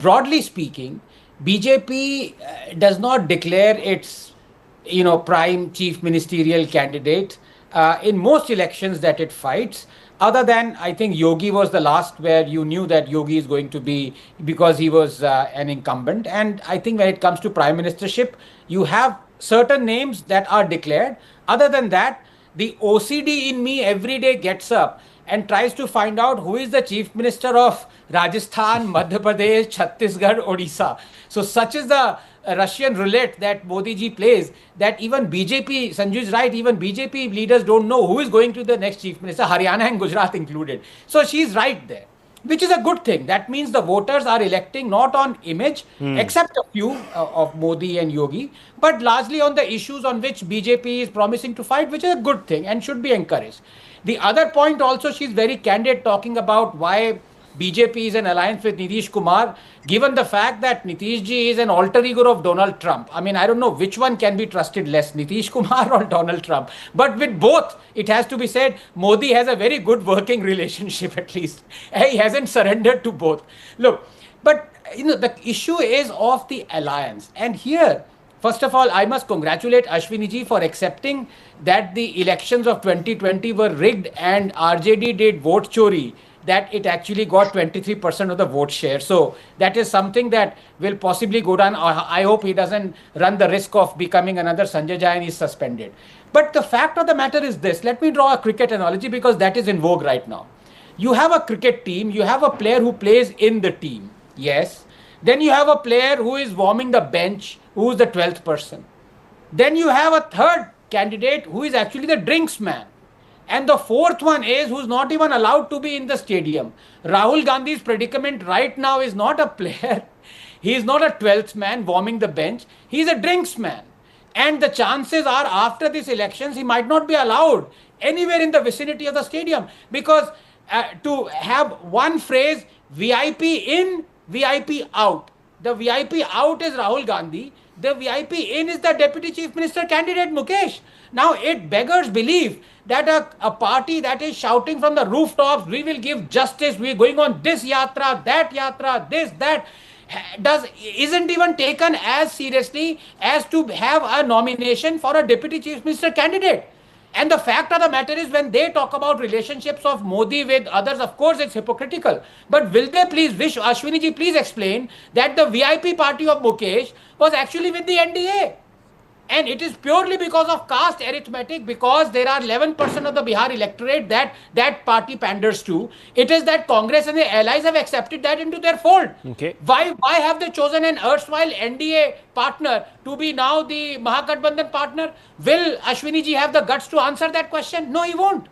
broadly speaking, BJP does not declare its, prime chief ministerial candidate in most elections that it fights. Other than, I think Yogi was the last where you knew that Yogi is going to be, because he was an incumbent. And I think when it comes to prime ministership, you have certain names that are declared. Other than that, the OCD in me every day gets up and tries to find out who is the chief minister of Rajasthan, Madhya Pradesh, Chhattisgarh, Odisha. So such is the Russian roulette that Modi ji plays, that even BJP, Sanju is right, even BJP leaders don't know who is going to the next chief minister, Haryana and Gujarat included. So she's right there, which is a good thing. That means the voters are electing not on image, except a few of Modi and Yogi, but largely on the issues on which BJP is promising to fight, which is a good thing and should be encouraged. The other point also, she's very candid talking about why BJP is an alliance with Nitish Kumar, given the fact that Nitish ji is an alter ego of Donald Trump. I mean, I don't know which one can be trusted less, Nitish Kumar or Donald Trump. But with both, it has to be said, Modi has a very good working relationship at least. He hasn't surrendered to both. Look, but the issue is of the alliance. And here, first of all, I must congratulate Ashwini ji for accepting that the elections of 2020 were rigged and RJD did vote chori, that it actually got 23% of the vote share. So that is something that will possibly go down. I hope he doesn't run the risk of becoming another Sanjay Jha and is suspended. But the fact of the matter is this. Let me draw a cricket analogy because that is in vogue right now. You have a cricket team. You have a player who plays in the team. Yes. Then you have a player who is warming the bench, who is the 12th person. Then you have a third candidate who is actually the drinks man. And the fourth one is who's not even allowed to be in the stadium. Rahul Gandhi's predicament right now is not a player. He is not a 12th man warming the bench. He is a drinks man. And the chances are after these elections, he might not be allowed anywhere in the vicinity of the stadium. Because to have one phrase, VIP in, VIP out. The VIP out is Rahul Gandhi. The VIP in is the Deputy Chief Minister candidate Mukesh. Now it beggars belief that a party that is shouting from the rooftops, we will give justice, we are going on this yatra, this, that, isn't even taken as seriously as to have a nomination for a Deputy Chief Minister candidate. And the fact of the matter is, when they talk about relationships of Modi with others, of course it's hypocritical. But will they please, Ashwini ji please explain that the VIP party of Mukesh was actually with the NDA. And it is purely because of caste arithmetic, because there are 11% of the Bihar electorate that party panders to. It is that Congress and the allies have accepted that into their fold. Okay. Why have they chosen an erstwhile NDA partner to be now the Mahagathbandhan partner? Will Ashwini ji have the guts to answer that question? No, he won't.